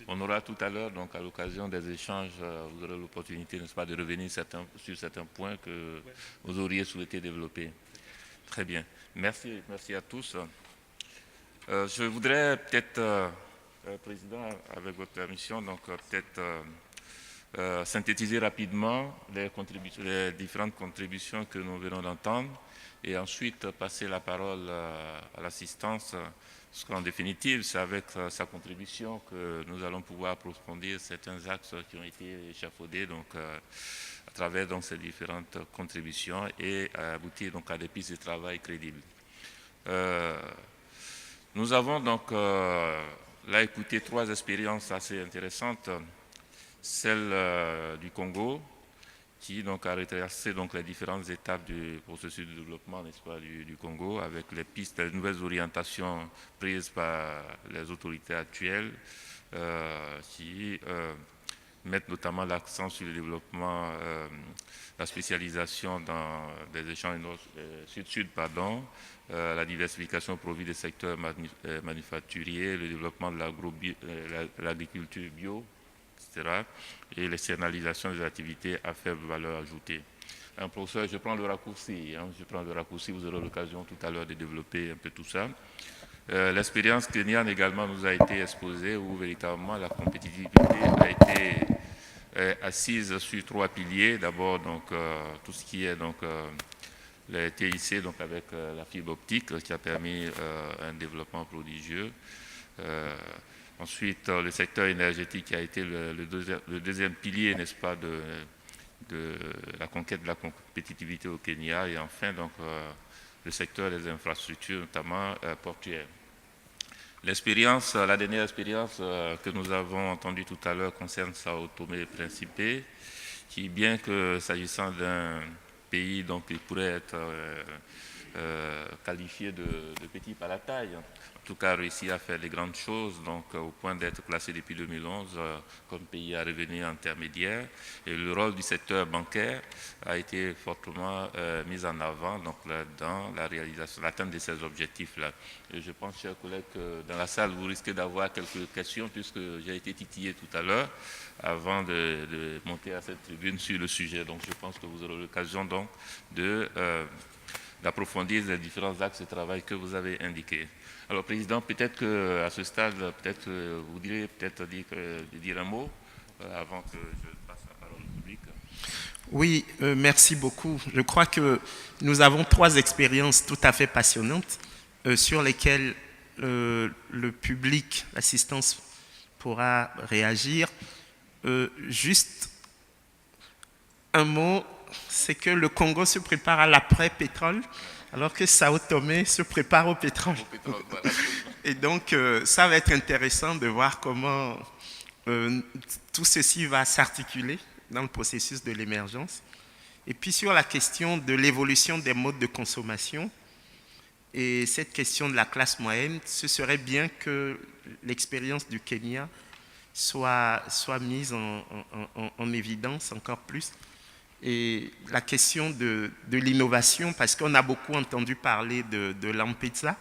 On aura tout à l'heure, donc à l'occasion des échanges, vous aurez l'opportunité, n'est-ce pas, de revenir sur certains points que vous auriez souhaité développer. Très bien. Merci, merci à tous. Je voudrais peut-être, Président, avec votre permission, donc peut-être synthétiser rapidement les différentes contributions que nous venons d'entendre et ensuite passer la parole à l'assistance, parce qu'en définitive, c'est avec sa contribution que nous allons pouvoir approfondir certains axes qui ont été échafaudés donc, à travers donc, ces différentes contributions et aboutir donc, à des pistes de travail crédibles. Nous avons donc là écouté trois expériences assez intéressantes. Celle du Congo, qui donc a retracé donc les différentes étapes du processus de développement, n'est-ce pas, du Congo, avec les pistes, les nouvelles orientations prises par les autorités actuelles, qui mettent notamment l'accent sur le développement, la spécialisation dans des échanges sud-sud, la diversification au profit des secteurs manufacturiers, le développement de l'agriculture bio, etc., et l'externalisation des activités à faible valeur ajoutée. Professeur, je prends le raccourci, vous aurez l'occasion tout à l'heure de développer un peu tout ça. L'expérience kenyane également nous a été exposée, où véritablement la compétitivité a été assise sur trois piliers. D'abord, donc, tout ce qui est donc, les TIC, donc avec la fibre optique, qui a permis un développement prodigieux. Ensuite, le secteur énergétique qui a été le deuxième pilier, n'est-ce pas, de la conquête de la compétitivité au Kenya. Et enfin, donc, le secteur des infrastructures, notamment portuaires. La dernière expérience que nous avons entendue tout à l'heure concerne Sao Tomé et Principe, qui, bien que s'agissant d'un pays donc, qui pourrait être qualifié de petit par la taille, en tout cas réussi à faire des grandes choses, donc au point d'être classé depuis 2011 comme pays à revenu intermédiaire. Et le rôle du secteur bancaire a été fortement mis en avant donc, dans la réalisation, l'atteinte de ces objectifs-là. Et je pense, chers collègues, que dans la salle, vous risquez d'avoir quelques questions, puisque j'ai été titillé tout à l'heure avant de monter à cette tribune sur le sujet. Donc je pense que vous aurez l'occasion donc d'approfondir les différents axes de travail que vous avez indiqués. Alors, Président, peut-être qu'à ce stade, peut-être vous voudriez peut-être dire un mot avant que je passe la parole au public. Oui, merci beaucoup. Je crois que nous avons trois expériences tout à fait passionnantes sur lesquelles le public, l'assistance pourra réagir. Juste un mot, c'est que le Congo se prépare à l'après-pétrole, alors que Sao Tomé se prépare au pétrole. Voilà. Et donc, ça va être intéressant de voir comment tout ceci va s'articuler dans le processus de l'émergence. Et puis sur la question de l'évolution des modes de consommation et cette question de la classe moyenne, ce serait bien que l'expérience du Kenya soit mise en évidence encore plus. Et la question de l'innovation, parce qu'on a beaucoup entendu parler de l'Ampezza,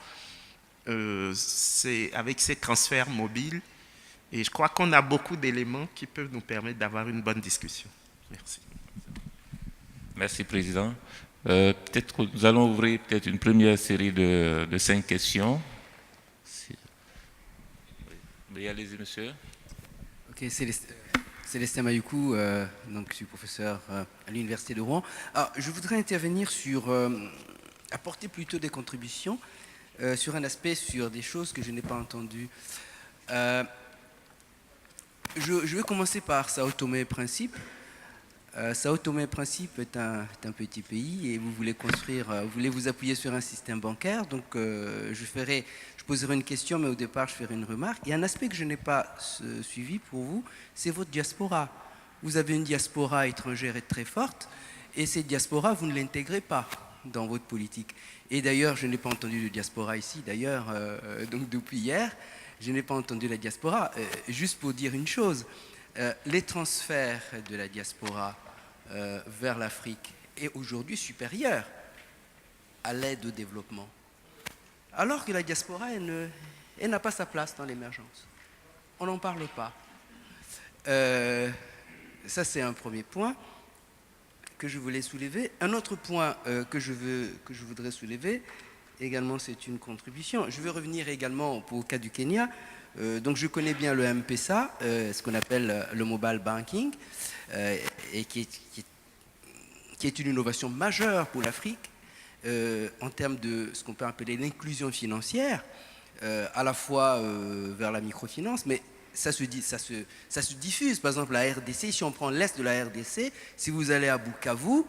c'est avec ces transferts mobiles. Et je crois qu'on a beaucoup d'éléments qui peuvent nous permettre d'avoir une bonne discussion. Merci. Merci, Président. Peut-être que nous allons ouvrir peut-être une première série de 5 questions. Oui, allez-y, monsieur. Ok, Célestin Mayoukou, donc je suis professeur à l'Université de Rouen. Alors, je voudrais intervenir sur, apporter plutôt des contributions sur un aspect, sur des choses que je n'ai pas entendues. Je vais commencer par Sao Tomé et Principe. Sao Tomé et Principe est un petit pays et vous voulez vous voulez vous appuyer sur un système bancaire. Donc, je poserai une question, mais au départ, je ferai une remarque. Il y a un aspect que je n'ai pas suivi pour vous, c'est votre diaspora. Vous avez une diaspora étrangère très forte, et cette diaspora, vous ne l'intégrez pas dans votre politique. Et d'ailleurs, je n'ai pas entendu de diaspora ici, d'ailleurs, donc depuis hier, je n'ai pas entendu la diaspora. Juste pour dire une chose, les transferts de la diaspora vers l'Afrique est aujourd'hui supérieur à l'aide au développement. Alors que la diaspora, elle n'a pas sa place dans l'émergence. On n'en parle pas. Ça, c'est un premier point que je voulais soulever. Un autre point que je voudrais soulever, également, c'est une contribution. Je vais revenir également au cas du Kenya. Donc, je connais bien le M-Pesa, ce qu'on appelle le mobile banking, et qui est une innovation majeure pour l'Afrique en termes de ce qu'on peut appeler l'inclusion financière, à la fois vers la microfinance, mais ça se diffuse. Par exemple, la RDC, si on prend l'est de la RDC, si vous allez à Bukavu,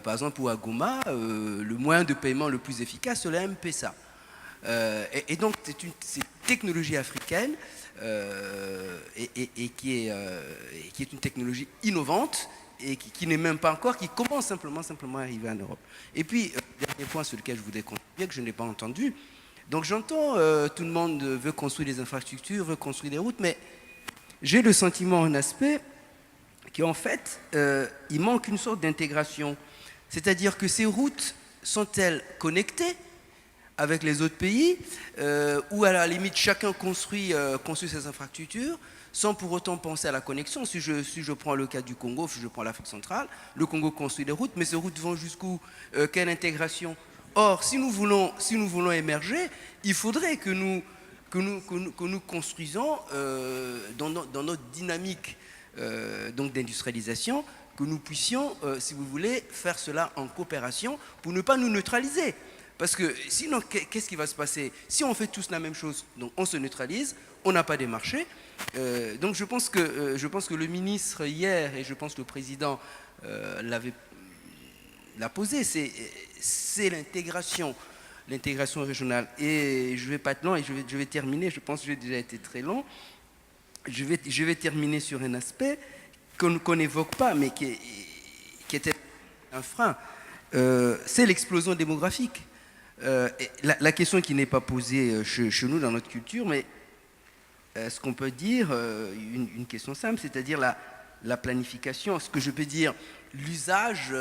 par exemple, ou à Goma, le moyen de paiement le plus efficace, c'est le M-Pesa. Et donc, c'est une technologie africaine et qui est une technologie innovante et qui n'est même pas encore, qui commence simplement à arriver en Europe. Et puis, dernier point sur lequel je voudrais contribuer, que je n'ai pas entendu. Donc j'entends, tout le monde veut construire des infrastructures, veut construire des routes, mais j'ai le sentiment, un aspect, qu'en fait, il manque une sorte d'intégration. C'est-à-dire que ces routes sont-elles connectées avec les autres pays, ou à la limite, chacun construit ses infrastructures, sans pour autant penser à la connexion. Si je prends le cas du Congo, si je prends l'Afrique centrale, le Congo construit des routes, mais ces routes vont jusqu'où? Quelle intégration? Or, si nous voulons émerger, il faudrait que nous construisons dans notre dynamique donc d'industrialisation, que nous puissions, si vous voulez, faire cela en coopération pour ne pas nous neutraliser. Parce que sinon, qu'est-ce qui va se passer? Si on fait tous la même chose, donc on se neutralise, on n'a pas des marchés. Donc je pense que le ministre hier, et je pense que le président l'a posé, c'est l'intégration régionale. Et je ne vais pas être long, et je vais terminer, je pense que j'ai déjà été très long. Je vais terminer sur un aspect qu'on n'évoque pas, mais qui était un frein. C'est l'explosion démographique. La question qui n'est pas posée chez nous dans notre culture, mais ce qu'on peut dire, une question simple, c'est-à-dire la planification, ce que je peux dire, l'usage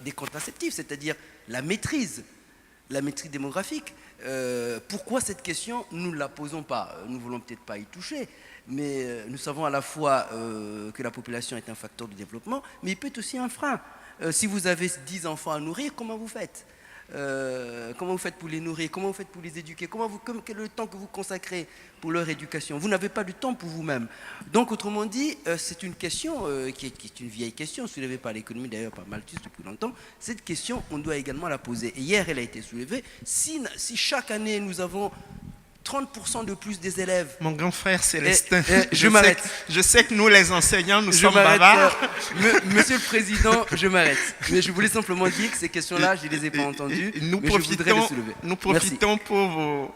des contraceptifs, c'est-à-dire la maîtrise démographique. Pourquoi cette question, nous ne la posons pas? Nous ne voulons peut-être pas y toucher, mais nous savons à la fois que la population est un facteur de développement, mais il peut être aussi un frein. Si vous avez 10 enfants à nourrir, comment vous faites? Comment vous faites pour les nourrir? Comment vous faites pour les éduquer? Quel est le temps que vous consacrez pour leur éducation? Vous n'avez pas du temps pour vous-même. Donc, autrement dit, c'est une question qui est une vieille question, soulevée par l'économie, d'ailleurs par Malthus depuis longtemps. Cette question, on doit également la poser. Et hier, elle a été soulevée. Si chaque année, nous avons 30% de plus des élèves. Mon grand frère Célestin, je m'arrête. Je sais que nous, les enseignants, nous sommes bavards. Monsieur le Président, je m'arrête. Mais je voulais simplement dire que ces questions-là, je ne les ai pas entendues. Nous mais je voudrais les soulever. Nous profitons pour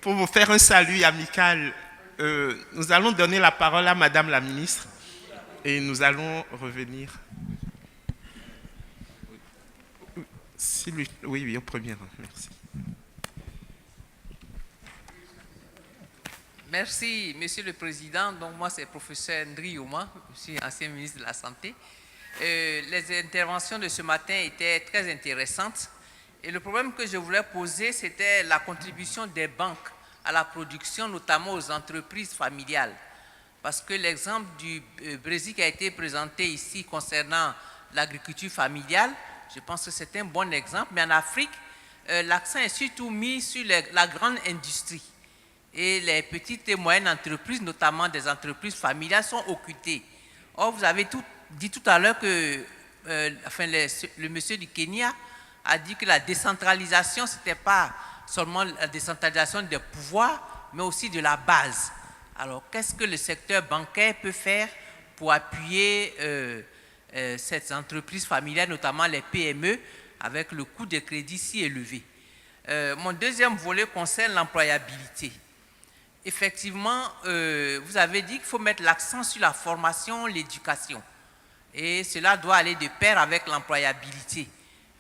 vous faire un salut amical. Nous allons donner la parole à Madame la Ministre et nous allons revenir. Oui, au premier rang. Merci. Merci, Monsieur le Président. Donc, moi, c'est le professeur Ndri Youma, je suis ancien ministre de la Santé. Les interventions de ce matin étaient très intéressantes. Et le problème que je voulais poser, c'était la contribution des banques à la production, notamment aux entreprises familiales. Parce que l'exemple du Brésil qui a été présenté ici concernant l'agriculture familiale, je pense que c'est un bon exemple. Mais en Afrique, l'accent est surtout mis sur la grande industrie. Et les petites et moyennes entreprises, notamment des entreprises familiales, sont occultées. Or, vous avez dit tout à l'heure que le monsieur du Kenya a dit que la décentralisation, ce n'était pas seulement la décentralisation des pouvoirs, mais aussi de la base. Alors, qu'est-ce que le secteur bancaire peut faire pour appuyer ces entreprises familiales, notamment les PME, avec le coût des crédits si élevé? Mon deuxième volet concerne l'employabilité. Effectivement, vous avez dit qu'il faut mettre l'accent sur la formation, l'éducation. Et cela doit aller de pair avec l'employabilité.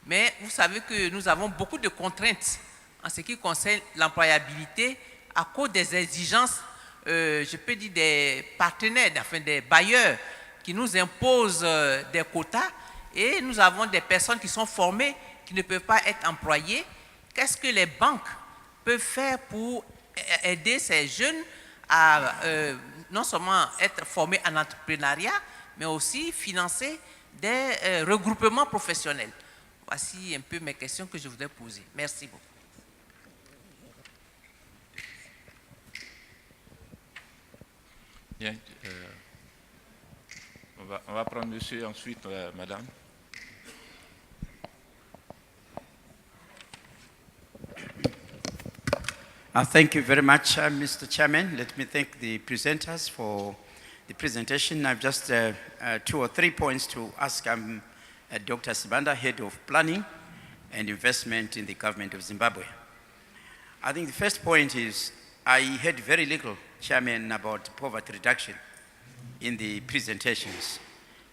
Mais vous savez que nous avons beaucoup de contraintes en ce qui concerne l'employabilité à cause des exigences, je peux dire des partenaires, enfin des bailleurs qui nous imposent des quotas et nous avons des personnes qui sont formées qui ne peuvent pas être employées. Qu'est-ce que les banques peuvent faire pour aider ces jeunes à non seulement être formés en entrepreneuriat, mais aussi financer des regroupements professionnels. Voici un peu mes questions que je voudrais poser. Merci beaucoup. Bien, on va prendre monsieur, ensuite madame. Thank you very much, Mr. Chairman. Let me thank the presenters for the presentation. I've just 2 or 3 points to ask Dr. Sibanda, Head of Planning and Investment in the Government of Zimbabwe. I think the first point is I heard very little, Chairman, about poverty reduction in the presentations.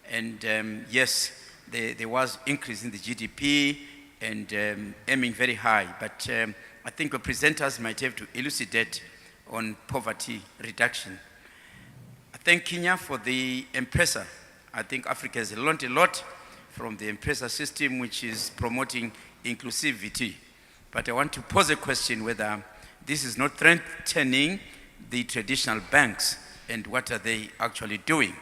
And yes, there was increase in the GDP and aiming very high, but I think the presenters might have to elucidate on poverty reduction. I thank Kenya for the M-Pesa. I think Africa has learned a lot from the M-Pesa system, which is promoting inclusivity. But I want to pose a question whether this is not threatening the traditional banks and what are they actually doing.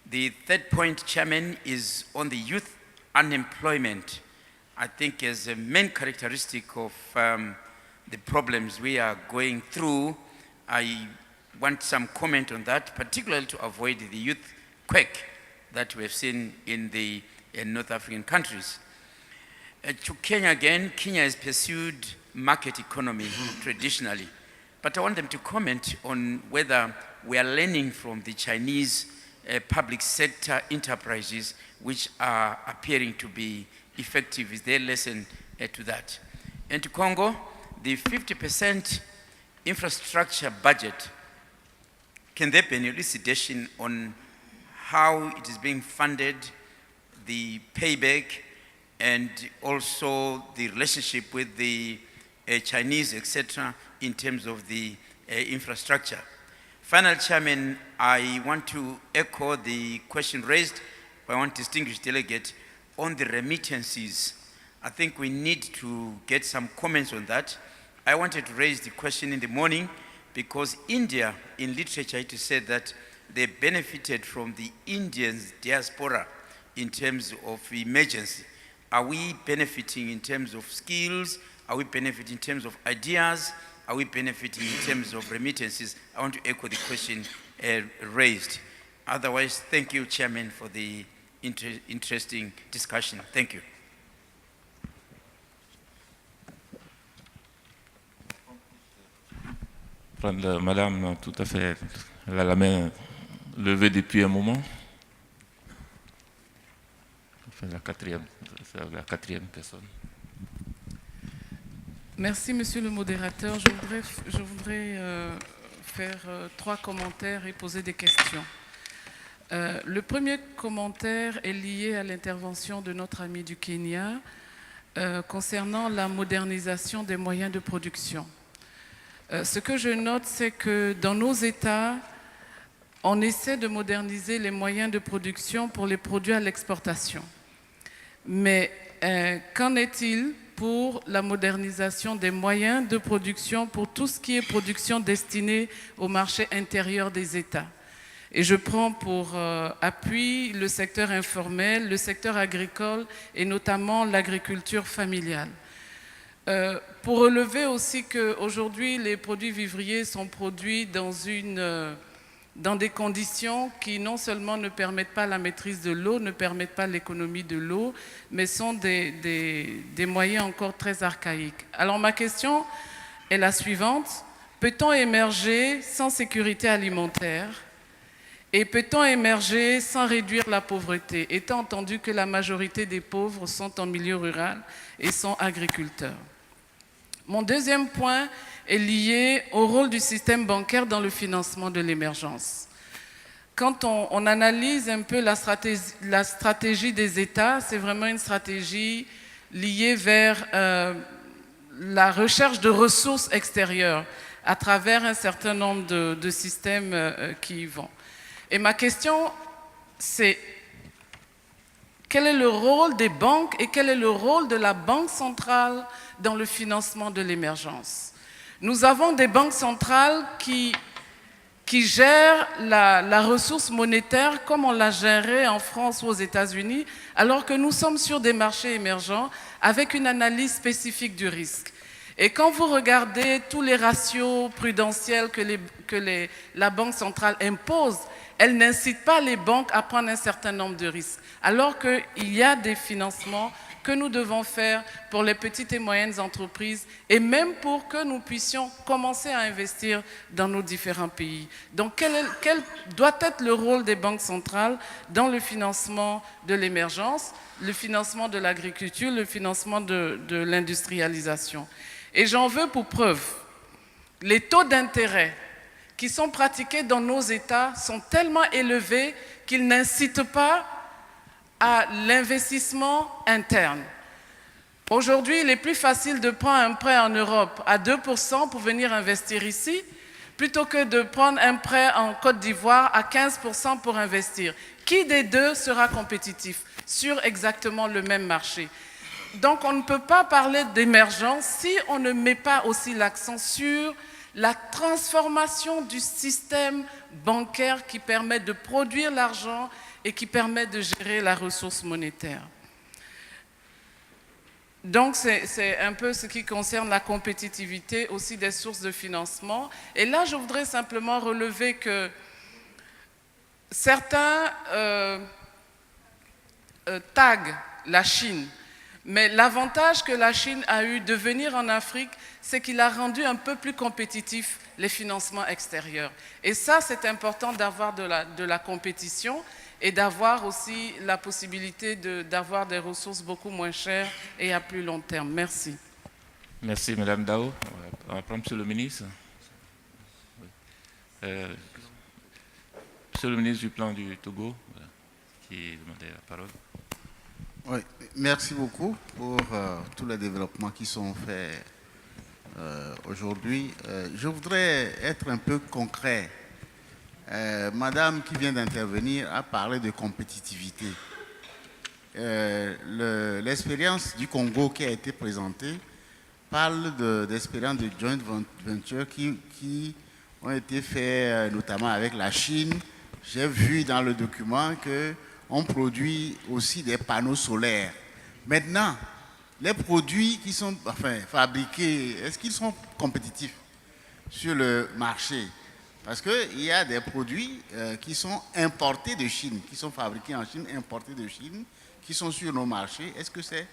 The third point, Chairman, is on the youth unemployment. I think as a main characteristic of the problems we are going through, I want some comment on that, particularly to avoid the youth quake that we have seen in the North African countries. To Kenya again, Kenya has pursued market economy traditionally, but I want them to comment on whether we are learning from the Chinese public sector enterprises which are appearing to be effective. Is their lesson to that? And to Congo, the 50% infrastructure budget, can there be an elucidation on how it is being funded, the payback, and also the relationship with the Chinese, etc., in terms of the infrastructure? Final, Chairman, I want to echo the question raised by one distinguished delegate on the remittances. I think we need to get some comments on that. I wanted to raise the question in the morning because India, in literature, it is said that they benefited from the Indian diaspora in terms of emergency. Are we benefiting in terms of skills? Are we benefiting in terms of ideas? Are we benefiting in terms of remittances? I want to echo the question raised. Otherwise, thank you, Chairman, for the interesting discussion. Thank you. Madame, tout à fait, elle a la main levée depuis un moment. C'est la quatrième personne. Merci, Monsieur le modérateur. Je voudrais faire 3 commentaires et poser des questions. Le premier commentaire est lié à l'intervention de notre ami du Kenya concernant la modernisation des moyens de production. Ce que je note, c'est que dans nos États, on essaie de moderniser les moyens de production pour les produits à l'exportation. Mais qu'en est-il pour la modernisation des moyens de production pour tout ce qui est production destinée au marché intérieur des États? Et je prends pour appui le secteur informel, le secteur agricole et notamment l'agriculture familiale. Pour relever aussi qu'aujourd'hui, les produits vivriers sont produits dans des conditions qui non seulement ne permettent pas la maîtrise de l'eau, ne permettent pas l'économie de l'eau, mais sont des moyens encore très archaïques. Alors ma question est la suivante. Peut-on émerger sans sécurité alimentaire? Et peut-on émerger sans réduire la pauvreté, étant entendu que la majorité des pauvres sont en milieu rural et sont agriculteurs? Mon deuxième point est lié au rôle du système bancaire dans le financement de l'émergence. Quand on analyse un peu la stratégie des États, c'est vraiment une stratégie liée vers la recherche de ressources extérieures à travers un certain nombre de systèmes qui y vont. Et ma question, c'est quel est le rôle des banques et quel est le rôle de la Banque centrale dans le financement de l'émergence? Nous avons des banques centrales qui qui gère la ressource monétaire comme on la gérait en France ou aux États-Unis, alors que nous sommes sur des marchés émergents avec une analyse spécifique du risque. Et quand vous regardez tous les ratios prudentiels que la Banque centrale impose, elle n'incite pas les banques à prendre un certain nombre de risques, alors qu'il y a des financements que nous devons faire pour les petites et moyennes entreprises et même pour que nous puissions commencer à investir dans nos différents pays. Donc, quel doit être le rôle des banques centrales dans le financement de l'émergence, le financement de l'agriculture, le financement de l'industrialisation? Et j'en veux pour preuve, les taux d'intérêt qui sont pratiqués dans nos États sont tellement élevés qu'ils n'incitent pas à l'investissement interne. Aujourd'hui, il est plus facile de prendre un prêt en Europe à 2% pour venir investir ici, plutôt que de prendre un prêt en Côte d'Ivoire à 15% pour investir. Qui des deux sera compétitif sur exactement le même marché? Donc, on ne peut pas parler d'émergence si on ne met pas aussi l'accent sur la transformation du système bancaire qui permet de produire l'argent et qui permet de gérer la ressource monétaire. Donc, c'est un peu ce qui concerne la compétitivité aussi des sources de financement. Et là, je voudrais simplement relever que certains taguent la Chine. Mais l'avantage que la Chine a eu de venir en Afrique, c'est qu'il a rendu un peu plus compétitif les financements extérieurs. Et ça, c'est important d'avoir de la compétition et d'avoir aussi la possibilité d'avoir des ressources beaucoup moins chères et à plus long terme. Merci. Merci, Mme Dao. On va prendre M. le ministre. Monsieur le ministre du Plan du Togo, qui demandait la parole. Oui, merci beaucoup pour tous les développements qui sont faits aujourd'hui. Je voudrais être un peu concret. Madame qui vient d'intervenir a parlé de compétitivité. L'expérience du Congo qui a été présentée parle d'expériences de joint venture qui ont été faites notamment avec la Chine. J'ai vu dans le document qu'on produit aussi des panneaux solaires. Maintenant, les produits qui sont fabriqués, est-ce qu'ils sont compétitifs sur le marché? Parce qu'il y a des produits qui sont importés de Chine, qui sont fabriqués en Chine, importés de Chine, qui sont sur nos marchés. Est-ce que ces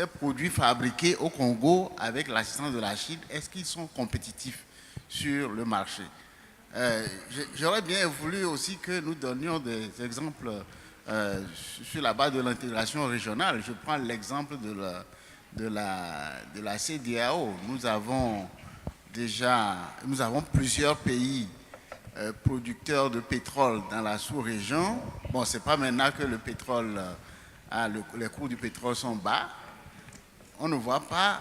produits fabriqués au Congo avec l'assistance de la Chine, est-ce qu'ils sont compétitifs sur le marché? J'aurais bien voulu aussi que nous donnions des exemples sur la base de l'intégration régionale. Je prends l'exemple de la CEDEAO. Nous avons plusieurs pays producteurs de pétrole dans la sous-région. Bon, ce n'est pas maintenant que le pétrole, les cours du pétrole sont bas. On ne voit pas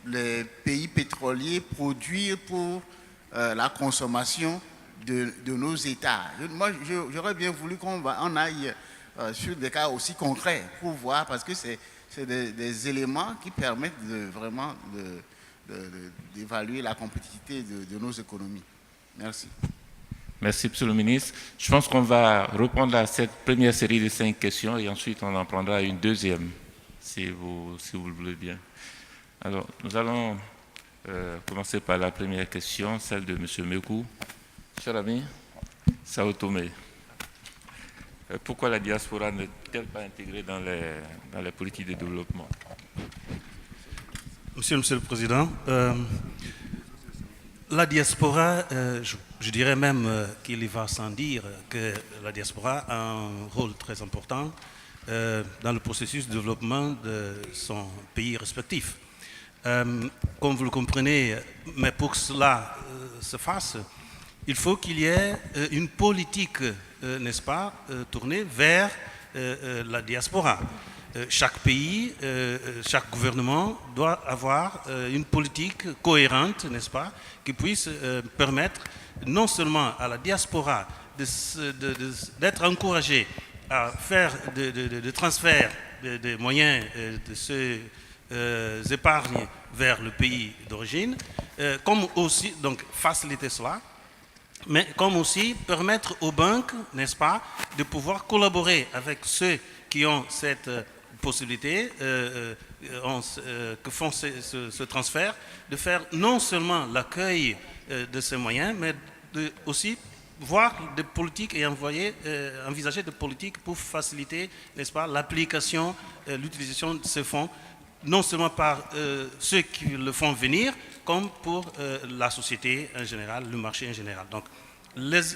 les pays pétroliers produire pour la consommation de nos États. Moi, j'aurais bien voulu qu'on aille sur des cas aussi concrets pour voir, parce que c'est des éléments qui permettent vraiment d'évaluer la compétitivité de nos économies. Merci. Merci, Monsieur le ministre. Je pense qu'on va reprendre cette première série de 5 questions et ensuite on en prendra une deuxième, si vous le voulez bien. Alors, nous allons commencer par la première question, celle de M. Mekou. Cher ami, Sao Tomé, pourquoi la diaspora n'est-elle pas intégrée dans les politiques de développement? Monsieur le Président, la diaspora, je dirais même qu'il va sans dire que la diaspora a un rôle très important dans le processus de développement de son pays respectif. Comme vous le comprenez, mais pour que cela se fasse, il faut qu'il y ait une politique, n'est-ce pas, tournée vers la diaspora. Chaque pays, chaque gouvernement doit avoir une politique cohérente, n'est-ce pas, qui puisse permettre non seulement à la diaspora d'être encouragée à faire des transferts de moyens de ces épargnes vers le pays d'origine, comme aussi donc faciliter cela, mais comme aussi permettre aux banques, n'est-ce pas, de pouvoir collaborer avec ceux qui ont cette possibilité, que font ce transfert, de faire non seulement l'accueil de ces moyens, mais de aussi voir des politiques et envisager des politiques pour faciliter, n'est-ce pas, l'application, l'utilisation de ces fonds, non seulement par ceux qui le font venir, comme pour la société en général, le marché en général. Donc,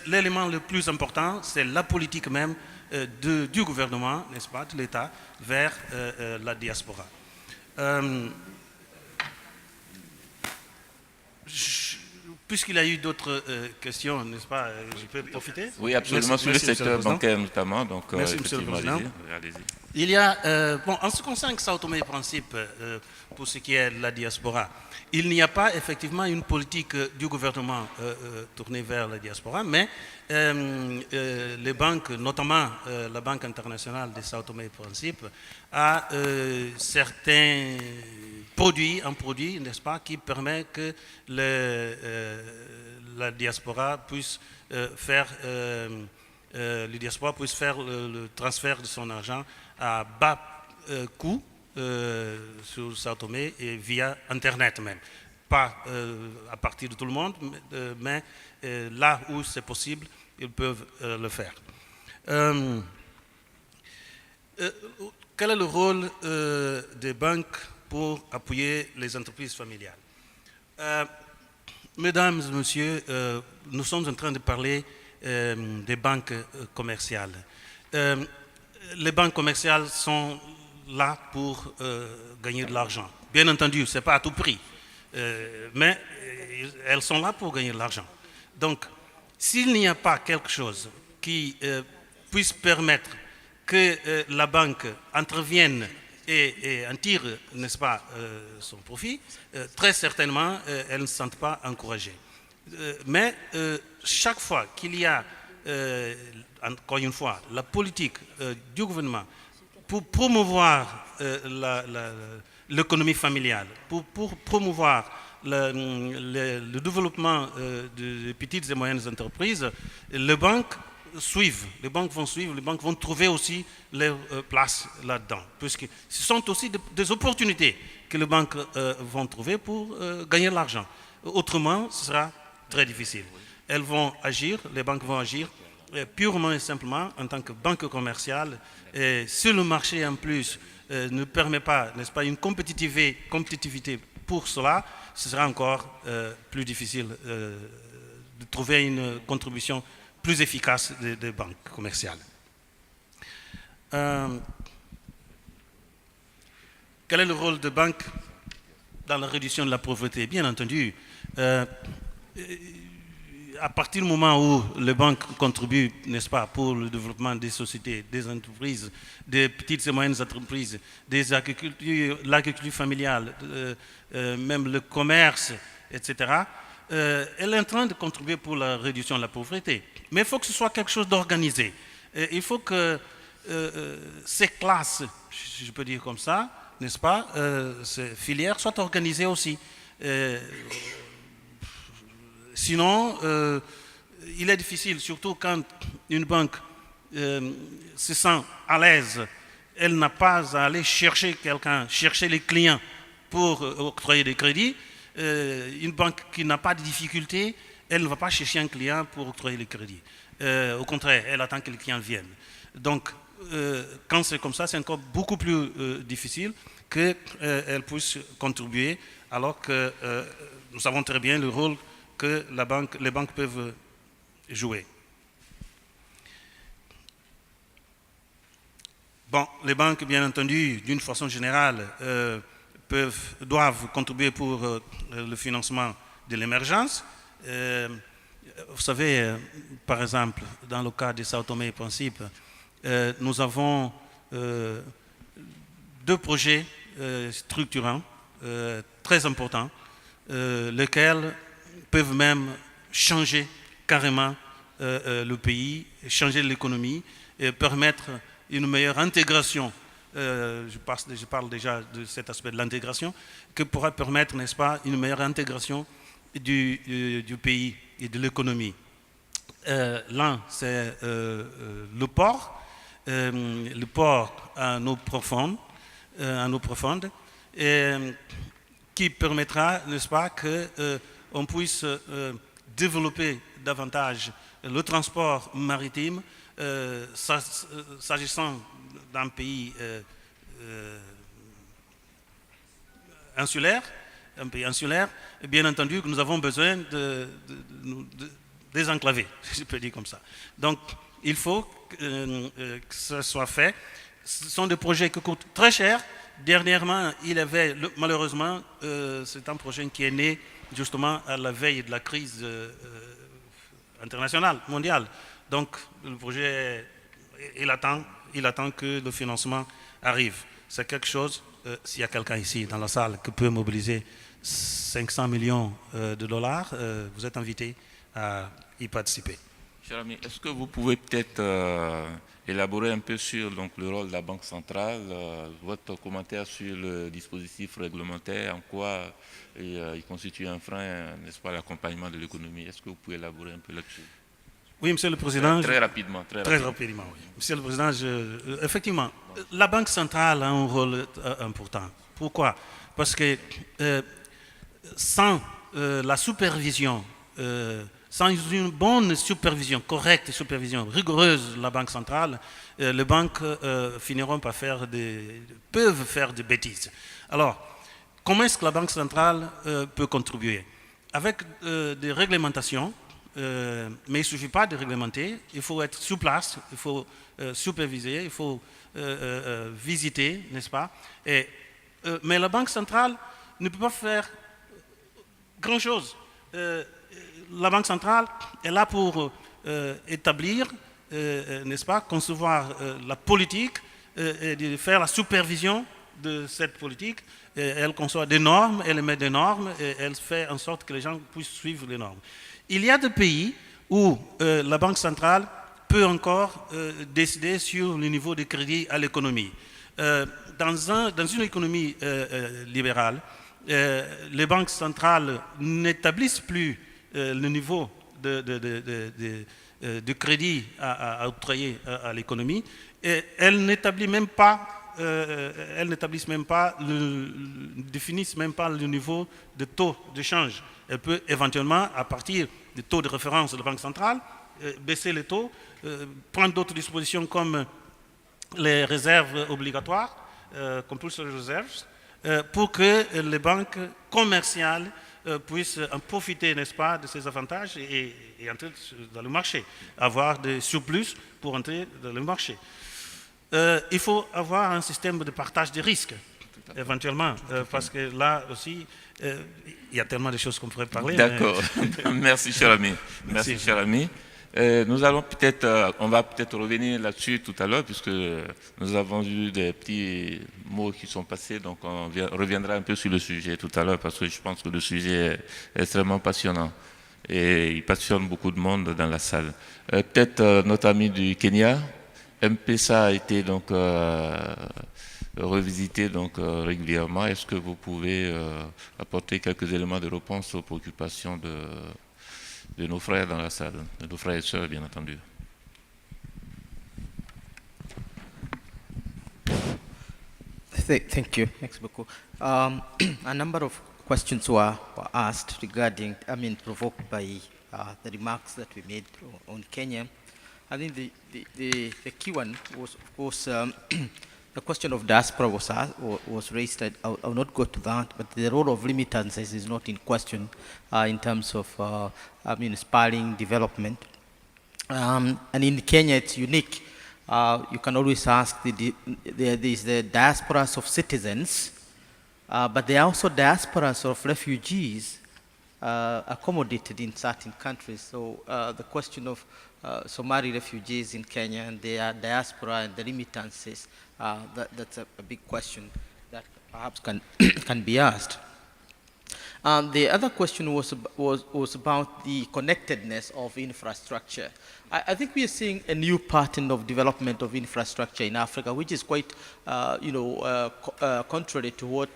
l'élément le plus important, c'est la politique même du gouvernement, n'est-ce pas, de l'État, vers la diaspora. Puisqu'il y a eu d'autres questions, n'est-ce pas, je peux profiter? Oui, absolument, sur le secteur bancaire notamment. Donc, merci, Monsieur le Président. Allez-y. Il y a, bon, en ce qui concerne Sao Tomé et Principe, pour ce qui est de la diaspora, il n'y a pas effectivement une politique du gouvernement tournée vers la diaspora, mais les banques, notamment la Banque internationale de Sao Tomé et Principe, a certains produits, n'est-ce pas, qui permet que la diaspora puisse faire le transfert de son argent à bas coût sur Sao Tomé et via Internet même. Pas à partir de tout le monde, mais là où c'est possible, ils peuvent le faire. Quel est le rôle des banques pour appuyer les entreprises familiales? Mesdames et messieurs, nous sommes en train de parler des banques commerciales. Les banques commerciales sont là pour gagner de l'argent. Bien entendu, ce n'est pas à tout prix, mais elles sont là pour gagner de l'argent. Donc, s'il n'y a pas quelque chose qui puisse permettre que la banque intervienne et en tire, n'est-ce pas, son profit, très certainement, elles ne se sentent pas encouragées. Mais chaque fois qu'il y a, encore une fois, la politique du gouvernement pour promouvoir l'économie familiale, pour promouvoir le développement des petites et moyennes entreprises, les banques suivent, les banques vont suivre, les banques vont trouver aussi leur place là-dedans, puisque ce sont aussi des opportunités que les banques vont trouver pour gagner de l'argent. Autrement, ce sera très difficile. Elles vont agir, les banques vont agir purement et simplement en tant que banque commerciale. Et si le marché en plus ne permet pas, n'est-ce pas, une compétitivité pour cela, ce sera encore plus difficile de trouver une contribution plus efficace des banques commerciales. Quel est le rôle des banques dans la réduction de la pauvreté? Bien entendu, à partir du moment où les banques contribuent, n'est-ce pas, pour le développement des sociétés, des entreprises, des petites et moyennes entreprises, l'agriculture familiale, même le commerce, etc., elle est en train de contribuer pour la réduction de la pauvreté. Mais il faut que ce soit quelque chose d'organisé. Il faut que ces classes, je peux dire comme ça, n'est-ce pas, ces filières soient organisées aussi. Sinon, il est difficile, surtout quand une banque se sent à l'aise, elle n'a pas à aller chercher quelqu'un, chercher les clients pour octroyer des crédits. Une banque qui n'a pas de difficultés, elle ne va pas chercher un client pour octroyer les crédits. Au contraire, elle attend que les clients viennent. Donc, quand c'est comme ça, c'est encore beaucoup plus difficile qu'elle puisse contribuer, alors que nous savons très bien le rôle que les banques peuvent jouer. Bon, les banques, bien entendu, d'une façon générale, doivent contribuer pour le financement de l'émergence. Vous savez, par exemple, dans le cas de Sao Tomé et Principe, nous avons deux projets structurants très importants, lesquels peuvent même changer carrément le pays, changer l'économie et permettre une meilleure intégration. Je parle déjà de cet aspect de l'intégration, que pourra permettre, n'est-ce pas, une meilleure intégration du pays et de l'économie. L'un, c'est le port à eau profonde, qui permettra, n'est-ce pas, qu'on puisse développer davantage le transport maritime, s'agissant d'un pays insulaire, bien entendu que nous avons besoin de désenclaver, si je peux dire comme ça. Donc, il faut que ça soit fait. Ce sont des projets qui coûtent très cher. Dernièrement, malheureusement, c'est un projet qui est né justement à la veille de la crise internationale, mondiale. Donc, le projet, il attend que le financement arrive. C'est quelque chose, s'il y a quelqu'un ici dans la salle qui peut mobiliser 500 millions de dollars, vous êtes invité à y participer. Cher ami, est-ce que vous pouvez peut-être élaborer un peu sur donc, le rôle de la Banque centrale, votre commentaire sur le dispositif réglementaire, en quoi il constitue un frein, n'est-ce pas, à l'accompagnement de l'économie? Est-ce que vous pouvez élaborer un peu là-dessus? Oui, Monsieur le Président. Très rapidement. Très rapidement, oui. Monsieur le Président, effectivement, la Banque centrale a un rôle important. Pourquoi? Parce que sans la supervision, sans une bonne supervision, correcte supervision, rigoureuse de la Banque centrale, les banques finiront par peuvent faire des bêtises. Alors, comment est-ce que la Banque centrale peut contribuer? Avec des réglementations, mais il ne suffit pas de réglementer, il faut être sur place, il faut superviser, il faut visiter, n'est-ce pas? Mais la Banque centrale ne peut pas faire grand-chose. La Banque centrale est là pour établir, n'est-ce pas, concevoir la politique et de faire la supervision de cette politique. Elle conçoit des normes, elle émet des normes et elle fait en sorte que les gens puissent suivre les normes. Il y a des pays où la Banque centrale peut encore décider sur le niveau de crédit à l'économie. Dans une économie libérale, les banques centrales n'établissent plus le niveau de crédit à octroyer à l'économie et elles n'établissent même pas, définissent même pas le niveau de taux de change. Elle peut éventuellement, à partir des taux de référence de la Banque centrale, baisser les taux, prendre d'autres dispositions comme les réserves obligatoires, compulsory reserves, pour que les banques commerciales puissent en profiter, n'est-ce pas, de ces avantages et entrer dans le marché, avoir des surplus pour entrer dans le marché. Il faut avoir un système de partage des risques, éventuellement, parce que là aussi, il y a tellement de choses qu'on pourrait parler. D'accord. Merci, cher ami. Merci, cher ami. On va peut-être revenir là-dessus tout à l'heure, puisque nous avons eu des petits mots qui sont passés, donc on reviendra un peu sur le sujet tout à l'heure, parce que je pense que le sujet est extrêmement passionnant et il passionne beaucoup de monde dans la salle. Peut-être notre ami du Kenya, M-Pesa a été donc revisité donc régulièrement. Est-ce que vous pouvez apporter quelques éléments de réponse aux préoccupations de nos frères dans la salle, de nos frères et sœurs, bien entendu. Thank you. Merci beaucoup. A number of questions were asked regarding, provoked by the remarks that we made on Kenya. I think the key one was, of course, the question of diaspora was raised. I will not go to that, but the role of remittances is not in question in terms of spurring development. And in Kenya, it's unique. You can always ask, there is the diasporas of citizens, but there are also diasporas of refugees accommodated in certain countries. So the question of Somali refugees in Kenya and their diaspora and the remittances, that's a big question that perhaps can be asked. The other question was about the connectedness of infrastructure. I think we are seeing a new pattern of development of infrastructure in Africa, which is quite, contrary to what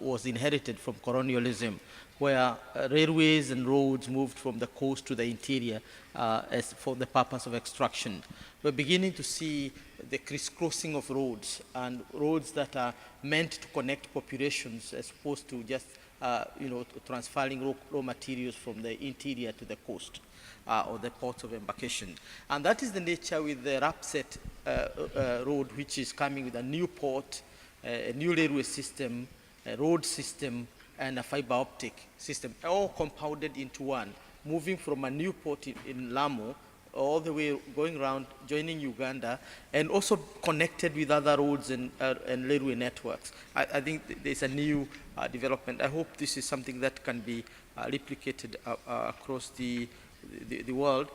was inherited from colonialism, where railways and roads moved from the coast to the interior as for the purpose of extraction. We're beginning to see the crisscrossing of roads, and roads that are meant to connect populations as opposed to just transferring raw materials from the interior to the coast or the ports of embarkation. And that is the nature with the Rapset road, which is coming with a new port, a new railway system, a road system, and a fiber optic system, all compounded into one, moving from a new port in Lamu all the way going around, joining Uganda, and also connected with other roads and railway networks. I think there's a new development. I hope this is something that can be replicated across the world.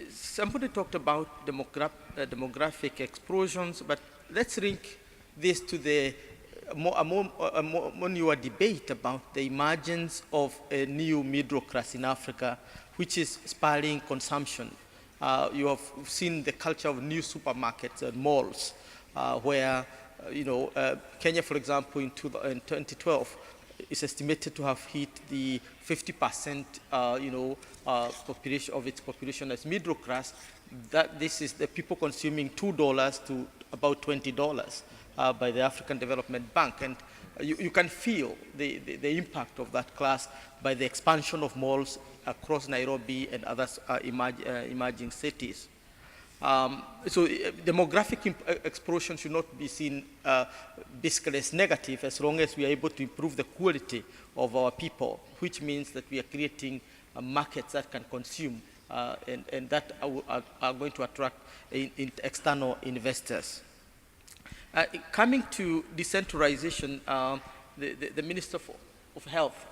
Somebody talked about demographic explosions, but let's link this to the more newer debate about the emergence of a new middle class in Africa, which is spurring consumption. You have seen the culture of new supermarkets and malls, where Kenya, for example, in 2012, is estimated to have hit the 50% population of its population as middle class. That this is the people consuming $2 to about $20 by the African Development Bank, and you can feel the impact of that class by the expansion of malls across Nairobi and other emerging cities. So demographic explosion should not be seen basically as negative, as long as we are able to improve the quality of our people, which means that we are creating markets that can consume and that are going to attract external investors. Coming to decentralization, the Minister of Health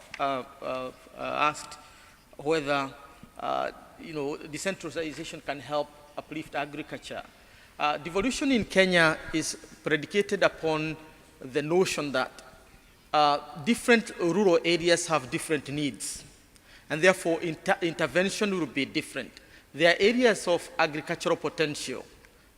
asked whether decentralization can help uplift agriculture. Devolution in Kenya is predicated upon the notion that different rural areas have different needs, and therefore intervention will be different. There are areas of agricultural potential,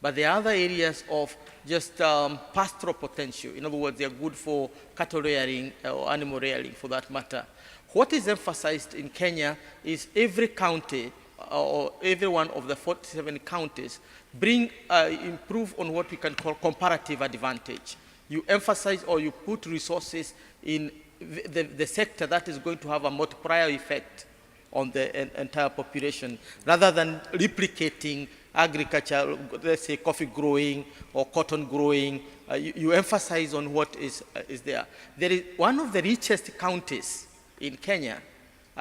but there are other areas of just pastoral potential. In other words, they are good for cattle rearing or animal rearing for that matter. What is emphasized in Kenya is every county or every one of the 47 counties improve on what we can call comparative advantage. You emphasize or you put resources in the sector that is going to have a multiplier effect on the entire population, rather than replicating agriculture, let's say coffee growing or cotton growing. You emphasize on what is there. There is one of the richest counties in Kenya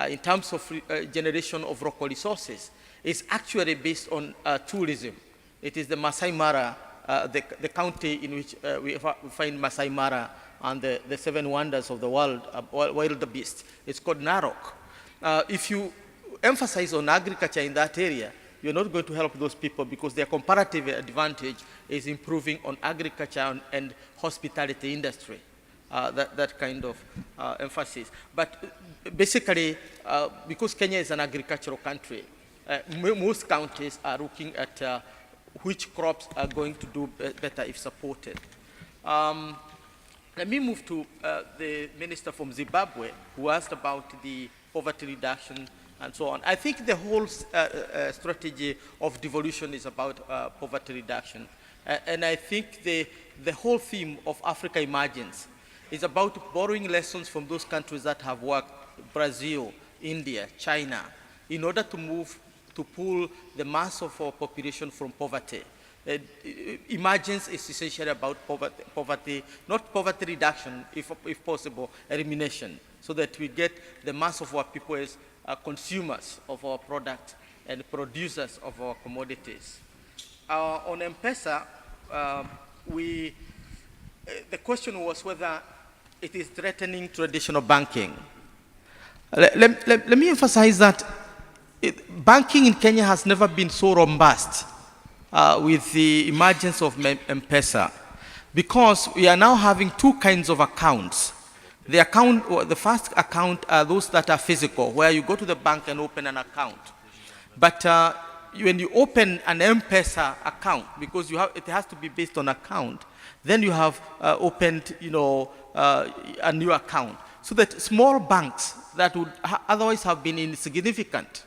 in terms of generation of local resources is actually based on tourism. It is the Masai Mara, the county in which we find Masai Mara and the seven wonders of the world, wild beasts. It's called Narok. If you emphasize on agriculture in that area, you're not going to help those people because their comparative advantage is improving on agriculture and hospitality industry. That kind of emphasis. But basically, because Kenya is an agricultural country, most counties are looking at which crops are going to do better if supported. Let me move to the minister from Zimbabwe, who asked about the poverty reduction and so on. I think the whole strategy of devolution is about poverty reduction. And I think the whole theme of Africa Emergence is about borrowing lessons from those countries that have worked, Brazil, India, China, in order to pull the mass of our population from poverty. Emergence is essentially about poverty, not poverty reduction, if possible, elimination, so that we get the mass of our people as consumers of our product and producers of our commodities. On M-Pesa, the question was whether it is threatening traditional banking. Let me emphasize that banking in Kenya has never been so robust with the emergence of M-Pesa, because we are now having two kinds of accounts. The account, or the first account are those that are physical, where you go to the bank and open an account. But when you open an M-Pesa account, because it has to be based on account, then you have opened, a new account. So that small banks that would otherwise have been insignificant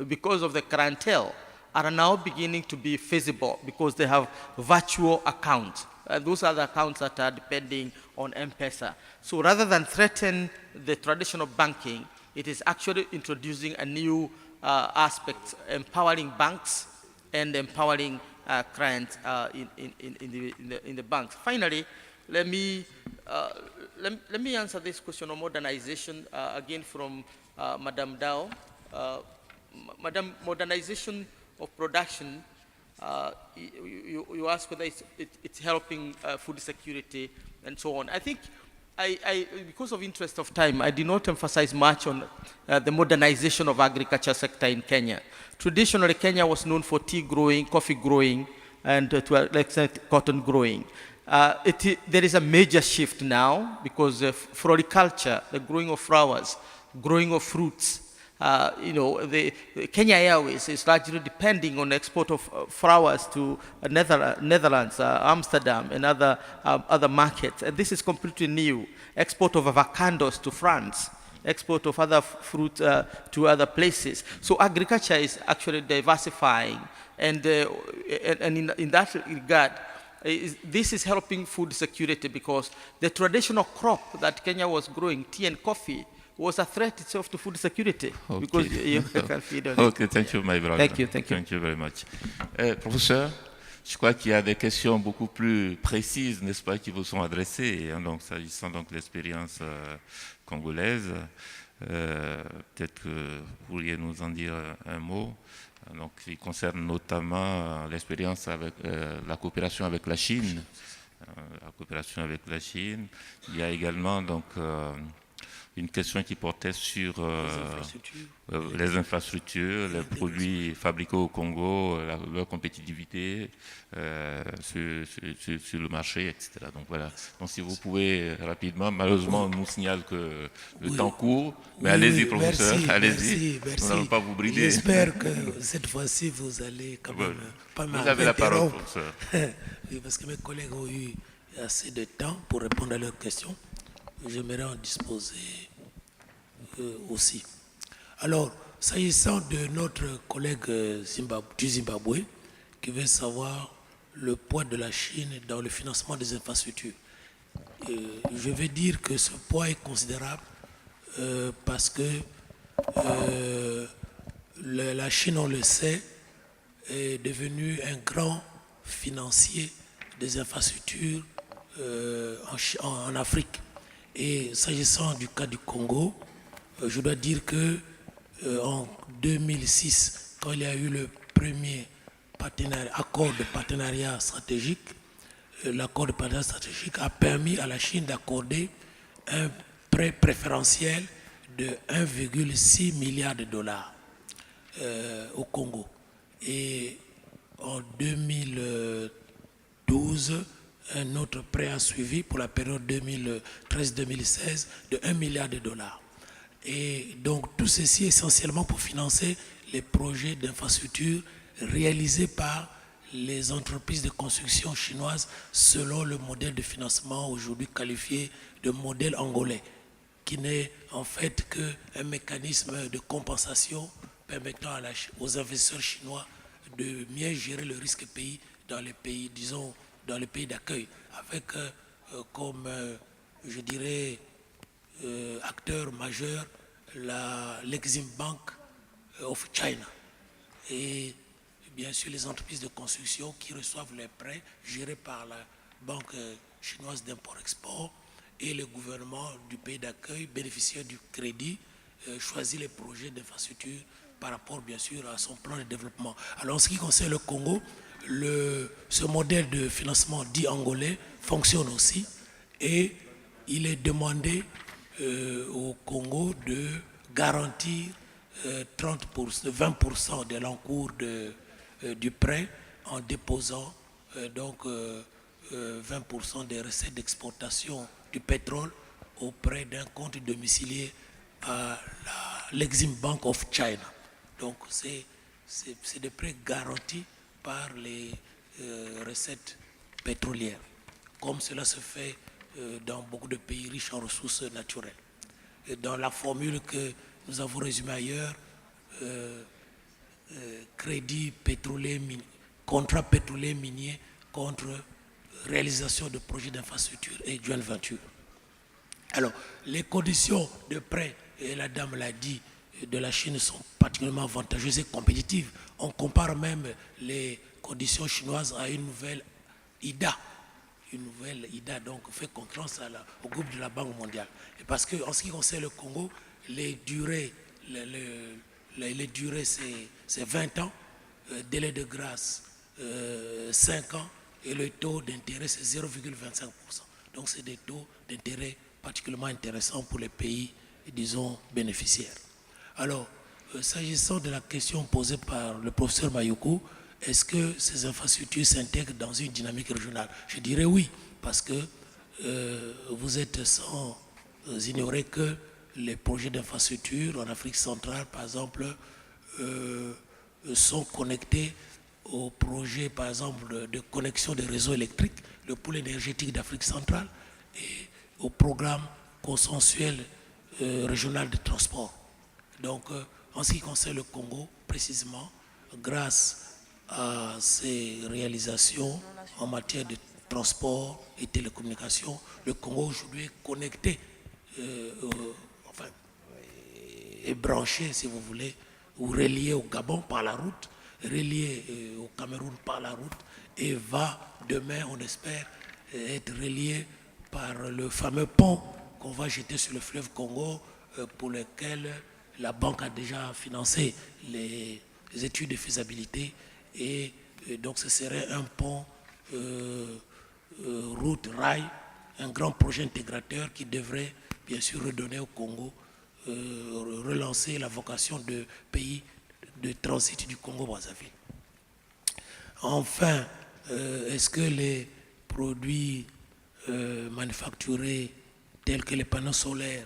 because of the clientele are now beginning to be feasible because they have virtual accounts. Those are the accounts that are depending on M-Pesa. So rather than threaten the traditional banking, it is actually introducing a new aspect, empowering banks and empowering clients in the banks. Finally, let me answer this question on modernization again from Madame Dao. Madam, modernization of production, you ask whether it's helping food security and so on. I think because of interest of time, I did not emphasize much on the modernization of agriculture sector in Kenya. Traditionally, Kenya was known for tea growing, coffee growing, and to an extent, cotton growing. There is a major shift now because floriculture, the growing of flowers, growing of fruits, the Kenya Airways is largely depending on export of flowers to Netherlands, Amsterdam, and other markets. And this is completely new. Export of avocados to France, export of other fruit to other places. So agriculture is actually diversifying, and in that regard, this is helping food security because the traditional crop that Kenya was growing, tea and coffee, was a threat itself to food security because you can feed on it. Okay, thank you, my brother. Thank you. Thank you very much. Professeur, je crois qu'il y a des questions beaucoup plus précises, n'est-ce pas, qui vous sont adressées. Hein, donc, s'agissant donc de l'expérience congolaise, peut-être que vous pourriez nous en dire un mot. Donc, qui concerne notamment l'expérience avec la coopération avec la Chine. La coopération avec la Chine. Il y a également donc une question qui portait sur les infrastructures, les produits fabriqués au Congo, leur compétitivité sur le marché, etc. Donc voilà. Donc si vous pouvez rapidement, malheureusement on nous signale que le temps court, mais allez-y professeur, allez-y. Nous n'allons pas vous brider. J'espère que cette fois-ci vous allez quand même pas mal. Vous avez la parole professeur. Oui, parce que mes collègues ont eu assez de temps pour répondre à leurs questions. J'aimerais en disposer aussi. Alors, s'agissant de notre collègue du Zimbabwe, qui veut savoir le poids de la Chine dans le financement des infrastructures, je vais dire que ce poids est considérable parce que la Chine, on le sait, est devenue un grand financier des infrastructures en Afrique. Et s'agissant du cas du Congo, je dois dire que en 2006, quand il y a eu le premier accord de partenariat stratégique, l'accord de partenariat stratégique a permis à la Chine d'accorder un prêt préférentiel de 1,6 milliard de dollars au Congo. Et en 2012, un autre prêt a suivi pour la période 2013-2016 de 1 milliard de dollars. Et donc tout ceci essentiellement pour financer les projets d'infrastructure réalisés par les entreprises de construction chinoises selon le modèle de financement aujourd'hui qualifié de modèle angolais, qui n'est en fait qu'un mécanisme de compensation permettant aux investisseurs chinois de mieux gérer le risque pays dans les pays, disons, dans les pays d'accueil, avec comme, je dirais, acteur majeur l'Exim Bank of China. Et bien sûr les entreprises de construction qui reçoivent les prêts gérés par la Banque chinoise d'import-export et le gouvernement du pays d'accueil, bénéficiaire du crédit, choisit les projets d'infrastructure par rapport bien sûr à son plan de développement. Alors en ce qui concerne le Congo, ce modèle de financement dit angolais fonctionne aussi et il est demandé au Congo de garantir 20% de l'encours du prêt en déposant donc 20% des recettes d'exportation du pétrole auprès d'un compte domicilié à l'Exim Bank of China. Donc c'est des prêts garantis par les recettes pétrolières, comme cela se fait dans beaucoup de pays riches en ressources naturelles. Et dans la formule que nous avons résumée ailleurs, crédit pétrolier, contrat pétrolier minier contre réalisation de projets d'infrastructure et joint venture. Alors, les conditions de prêt, et la dame l'a dit, de la Chine sont particulièrement avantageuses et compétitives. On compare même les conditions chinoises à une nouvelle IDA. Une nouvelle IDA, donc, fait concurrence au groupe de la Banque mondiale. Et parce qu'en ce qui concerne le Congo, les durées, c'est 20 ans, délai de grâce 5 ans, et le taux d'intérêt c'est 0,25%. Donc c'est des taux d'intérêt particulièrement intéressants pour les pays, disons, bénéficiaires. Alors, s'agissant de la question posée par le professeur Mayoko, est-ce que ces infrastructures s'intègrent dans une dynamique régionale? Je dirais oui, parce que vous êtes sans ignorer que les projets d'infrastructure en Afrique centrale, par exemple, sont connectés au projet, par exemple, de connexion des réseaux électriques, le pôle énergétique d'Afrique centrale, et au programme consensuel régional de transport. Donc, en ce qui concerne le Congo, précisément, grâce à ces réalisations en matière de transport et télécommunications, le Congo aujourd'hui est connecté, est branché, si vous voulez, ou relié au Gabon par la route, relié au Cameroun par la route, et va demain, on espère, être relié par le fameux pont qu'on va jeter sur le fleuve Congo, pour lequel la banque a déjà financé les études de faisabilité, et donc ce serait un pont route, rail, un grand projet intégrateur qui devrait bien sûr redonner au Congo, relancer la vocation de pays de transit du Congo-Brazzaville. Enfin, est-ce que les produits manufacturés tels que les panneaux solaires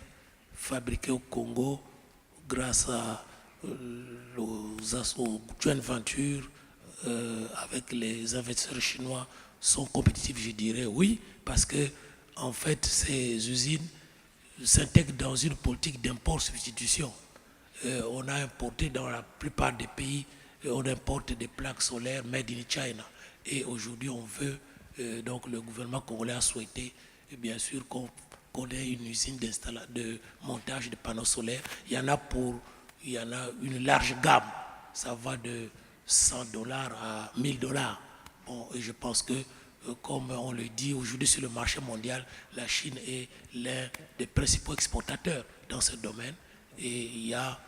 fabriqués au Congo grâce aux joint ventures avec les investisseurs chinois sont compétitifs? Je dirais oui, parce que en fait ces usines s'intègrent dans une politique d'import-substitution. On a importé dans la plupart des pays, on importe des plaques solaires made in China. Et aujourd'hui, on veut, donc le gouvernement congolais a souhaité, bien sûr, qu'on ait une usine de montage de panneaux solaires. Il y en a une large gamme. Ça va de $100 à $1000. Bon, et je pense que, comme on le dit aujourd'hui sur le marché mondial, la Chine est l'un des principaux exportateurs dans ce domaine. Et il y a,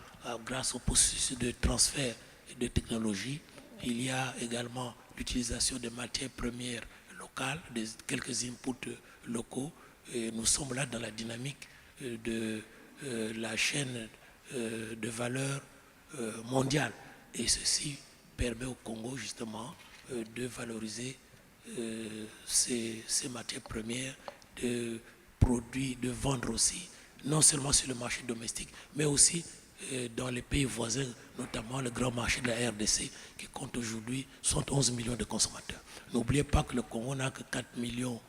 grâce au processus de transfert de technologie, il y a également l'utilisation de matières premières locales, de quelques inputs locaux. Et nous sommes là dans la dynamique de la chaîne de valeur mondiale. Et ceci permet au Congo justement de valoriser ces matières premières, de produire, de vendre aussi, non seulement sur le marché domestique, mais aussi dans les pays voisins, notamment le grand marché de la RDC, qui compte aujourd'hui 71 millions de consommateurs. N'oubliez pas que le Congo n'a que 4 millions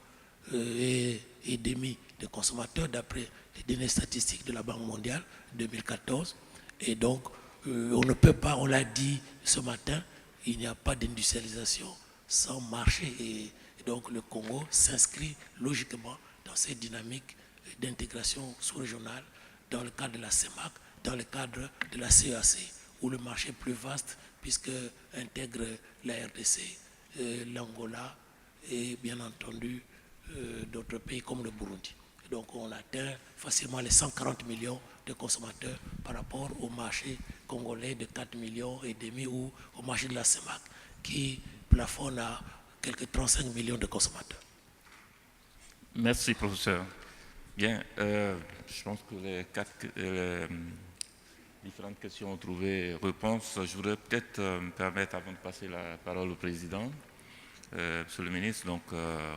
et demi de consommateurs, d'après les données statistiques de la Banque mondiale 2014. Et donc, on ne peut pas, on l'a dit ce matin, il n'y a pas d'industrialisation sans marché. Et donc, le Congo s'inscrit logiquement dans cette dynamique d'intégration sous-régionale dans le cadre de la CEMAC, dans le cadre de la CEAC, où le marché est plus vaste puisque intègre la RDC, l'Angola et bien entendu d'autres pays comme le Burundi. Donc on atteint facilement les 140 millions de consommateurs par rapport au marché congolais de 4 millions et demi ou au marché de la CEMAC qui plafonne à quelques 35 millions de consommateurs. Merci, professeur. Bien, je pense que les différentes questions ont trouvé réponse. Je voudrais peut-être me permettre, avant de passer la parole au président, Monsieur le ministre, donc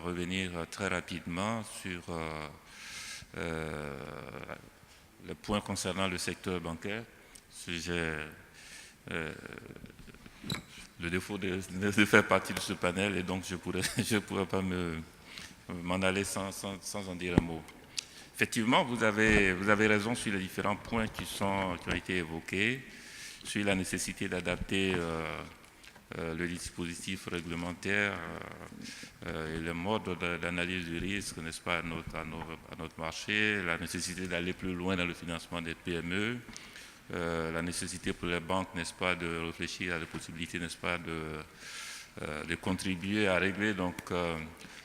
revenir très rapidement sur les points concernant le secteur bancaire. J'ai le défaut de faire partie de ce panel et donc je ne pourrais pas m'en aller sans en dire un mot. Effectivement, vous avez raison sur les différents points qui ont été évoqués, sur la nécessité d'adapter le dispositif réglementaire et le mode d'analyse du risque, n'est-ce pas, à notre marché, la nécessité d'aller plus loin dans le financement des PME, la nécessité pour les banques, n'est-ce pas, de réfléchir à la possibilité, n'est-ce pas, de contribuer à régler donc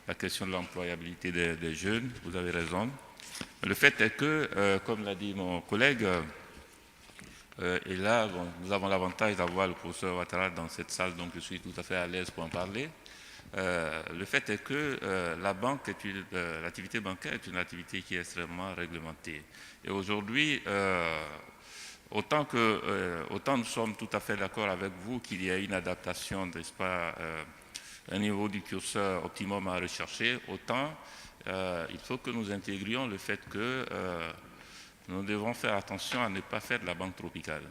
la question de l'employabilité des jeunes. Vous avez raison. Le fait est que, comme l'a dit mon collègue, et là, bon, nous avons l'avantage d'avoir le professeur Ouattara dans cette salle, donc je suis tout à fait à l'aise pour en parler. Le fait est que l'activité bancaire est une activité qui est extrêmement réglementée. Et aujourd'hui, autant nous sommes tout à fait d'accord avec vous qu'il y a une adaptation, n'est-ce pas, un niveau du curseur optimum à rechercher, autant il faut que nous intégrions le fait que nous devons faire attention à ne pas faire de la banque tropicale.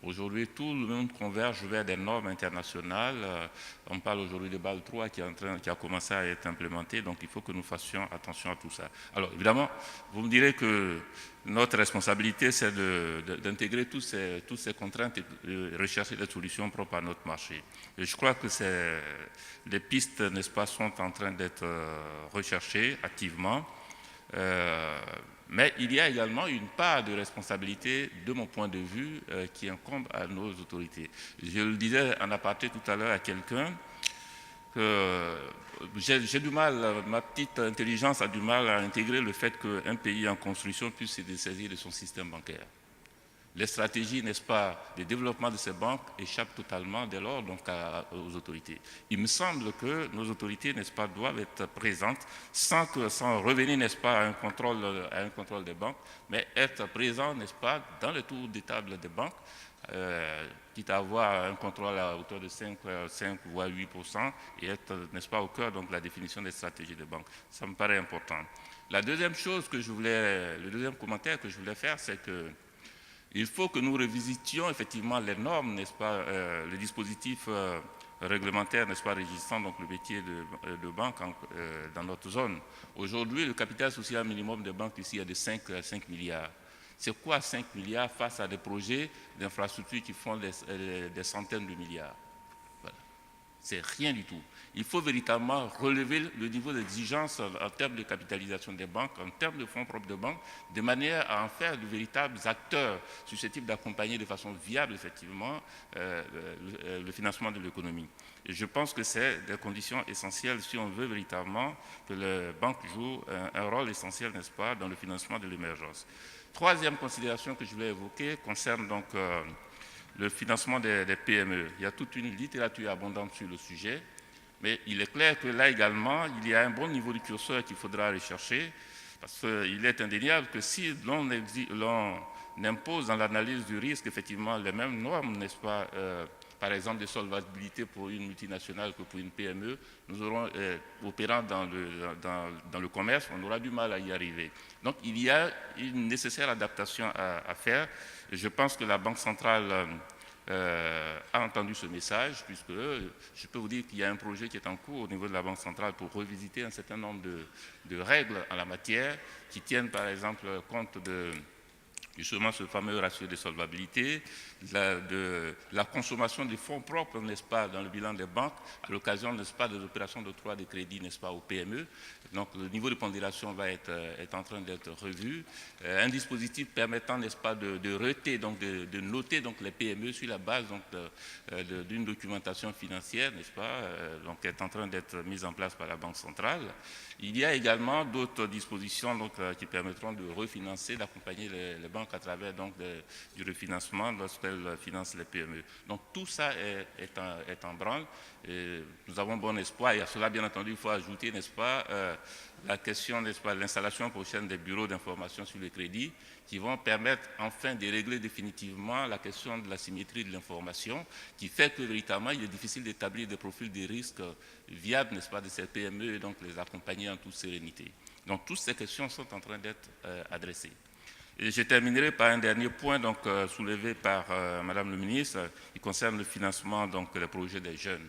Aujourd'hui, tout le monde converge vers des normes internationales. On parle aujourd'hui de Bâle 3 qui a commencé à être implémenté, donc il faut que nous fassions attention à tout ça. Alors évidemment, vous me direz que notre responsabilité, c'est d'intégrer toutes ces contraintes et de rechercher des solutions propres à notre marché. Et je crois que les pistes, n'est-ce pas, sont en train d'être recherchées activement. Mais il y a également une part de responsabilité, de mon point de vue, qui incombe à nos autorités. Je le disais en aparté tout à l'heure à quelqu'un, que j'ai du mal, ma petite intelligence a du mal à intégrer le fait qu'un pays en construction puisse se dessaisir de son système bancaire. Les stratégies, n'est-ce pas, de développement de ces banques échappent totalement dès lors donc aux autorités. Il me semble que nos autorités, n'est-ce pas, doivent être présentes sans revenir, n'est-ce pas, à un contrôle des banques, mais être présents, n'est-ce pas, dans le tour des tables des banques, quitte à avoir un contrôle à hauteur de 5 voire 8% et être, n'est-ce pas, au cœur donc, de la définition des stratégies des banques. Ça me paraît important. La deuxième chose le deuxième commentaire que je voulais faire, c'est que il faut que nous revisitions effectivement les normes, n'est-ce pas, le dispositif réglementaire, n'est-ce pas, régissant donc le métier de banque dans notre zone. Aujourd'hui, le capital social minimum des banques ici est de 5 milliards. C'est quoi 5 milliards face à des projets d'infrastructures qui font des centaines de milliards? Voilà. C'est rien du tout. Il faut véritablement relever le niveau d'exigence en termes de capitalisation des banques, en termes de fonds propres de banques, de manière à en faire de véritables acteurs susceptibles d'accompagner de façon viable, effectivement, le financement de l'économie. Et je pense que c'est des conditions essentielles si on veut véritablement que les banques jouent un rôle essentiel, n'est-ce pas, dans le financement de l'émergence. Troisième considération que je voulais évoquer concerne donc le financement des PME. Il y a toute une littérature abondante sur le sujet. Mais il est clair que là également, il y a un bon niveau de curseur qu'il faudra rechercher, parce qu'il est indéniable que si l'on impose dans l'analyse du risque, effectivement, les mêmes normes, n'est-ce pas, par exemple, de solvabilité pour une multinationale que pour une PME, nous aurons, opérant dans le commerce, on aura du mal à y arriver. Donc, il y a une nécessaire adaptation à faire. Et je pense que la Banque centrale a entendu ce message, puisque je peux vous dire qu'il y a un projet qui est en cours au niveau de la Banque centrale pour revisiter un certain nombre de règles en la matière qui tiennent par exemple compte de justement ce fameux ratio de solvabilité, de la consommation des fonds propres, n'est-ce pas, dans le bilan des banques, à l'occasion, n'est-ce pas, des opérations d'octroi de crédit, n'est-ce pas, aux PME. Donc le niveau de pondération va être en train d'être revu. Un dispositif permettant, n'est-ce pas, de rater, donc de noter donc, les PME sur la base d'une documentation financière, n'est-ce pas, donc est en train d'être mise en place par la Banque centrale. Il y a également d'autres dispositions donc, qui permettront de refinancer, d'accompagner les banques banques à travers donc, du refinancement lorsqu'elles financent les PME. Donc tout ça est en branle. Et nous avons bon espoir. Et à cela, bien entendu, il faut ajouter, n'est-ce pas, la question, n'est-ce pas, de l'installation prochaine des bureaux d'information sur le crédit qui vont permettre enfin de régler définitivement la question de la symétrie de l'information qui fait que véritablement il est difficile d'établir des profils de risque viables, n'est-ce pas, de ces PME et donc les accompagner en toute sérénité. Donc toutes ces questions sont en train d'être adressées. Et je terminerai par un dernier point donc, soulevé par Madame le ministre qui concerne le financement donc, des projets des jeunes.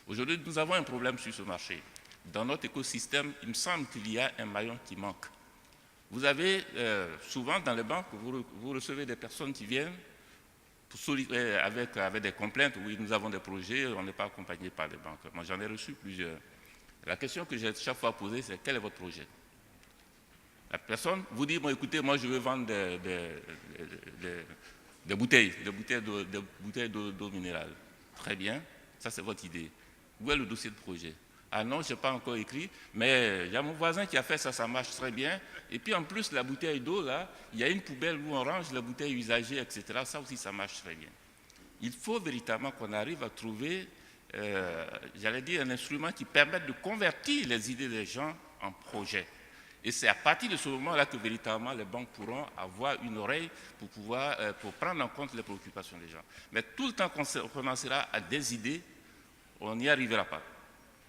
Aujourd'hui, nous avons un problème sur ce marché. Dans notre écosystème, il me semble qu'il y a un maillon qui manque. Vous avez souvent dans les banques, vous recevez des personnes qui viennent avec des complaintes. Oui, nous avons des projets, on n'est pas accompagné par les banques. Moi, j'en ai reçu plusieurs. La question que j'ai chaque fois posée, c'est quel est votre projet? La personne vous dit, bon, écoutez, moi, je veux vendre des bouteilles d'eau minérale. Très bien, ça c'est votre idée. Où est le dossier de projet? Ah non, je n'ai pas encore écrit, mais il y a mon voisin qui a fait ça, ça marche très bien. Et puis en plus, la bouteille d'eau, là, il y a une poubelle où on range les bouteilles usagées, etc. Ça aussi, ça marche très bien. Il faut véritablement qu'on arrive à trouver, j'allais dire, un instrument qui permette de convertir les idées des gens en projets. Et c'est à partir de ce moment-là que véritablement les banques pourront avoir une oreille pour prendre en compte les préoccupations des gens. Mais tout le temps qu'on commencera à des idées, on n'y arrivera pas.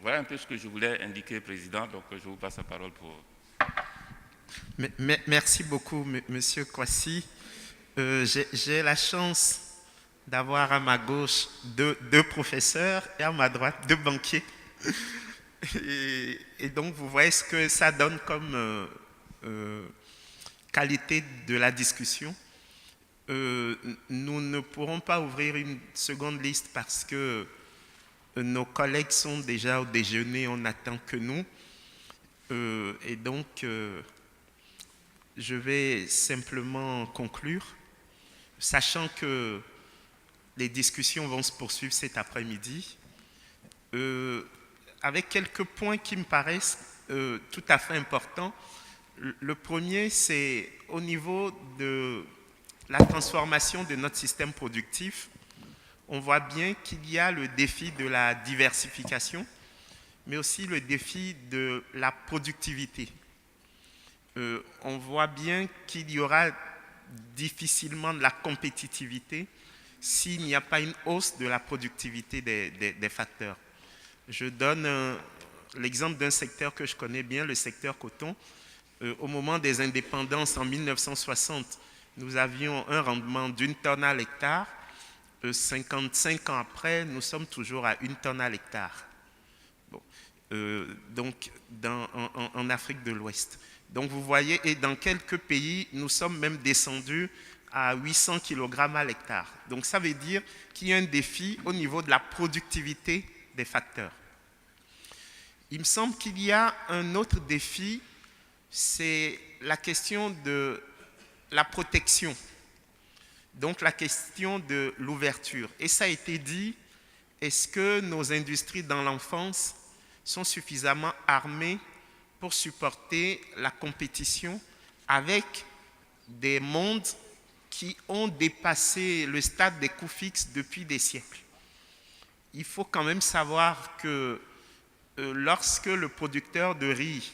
Voilà un peu ce que je voulais indiquer, Président. Donc, je vous passe la parole pour... Merci beaucoup, Monsieur Kwasi. J'ai la chance d'avoir à ma gauche deux professeurs et à ma droite 2 banquiers. Et donc, vous voyez ce que ça donne comme qualité de la discussion. Nous ne pourrons pas ouvrir une seconde liste parce que nos collègues sont déjà au déjeuner, on attend que nous. Et donc, je vais simplement conclure, sachant que les discussions vont se poursuivre cet après-midi, avec quelques points qui me paraissent tout à fait importants. Le premier, c'est au niveau de la transformation de notre système productif. On voit bien qu'il y a le défi de la diversification, mais aussi le défi de la productivité. On voit bien qu'il y aura difficilement de la compétitivité s'il n'y a pas une hausse de la productivité des facteurs. Je donne l'exemple d'un secteur que je connais bien, le secteur coton. Au moment des indépendances en 1960, nous avions un rendement d'1 tonne à l'hectare. 55 ans après, nous sommes toujours à 1 tonne à l'hectare. Bon. Donc, en Afrique de l'Ouest. Donc, vous voyez, et dans quelques pays, nous sommes même descendus à 800 kg à l'hectare. Donc, ça veut dire qu'il y a un défi au niveau de la productivité des facteurs. Il me semble qu'il y a un autre défi, c'est la question de la protection. Donc la question de l'ouverture. Et ça a été dit, est-ce que nos industries dans l'enfance sont suffisamment armées pour supporter la compétition avec des mondes qui ont dépassé le stade des coûts fixes depuis des siècles? Il faut quand même savoir que lorsque le producteur de riz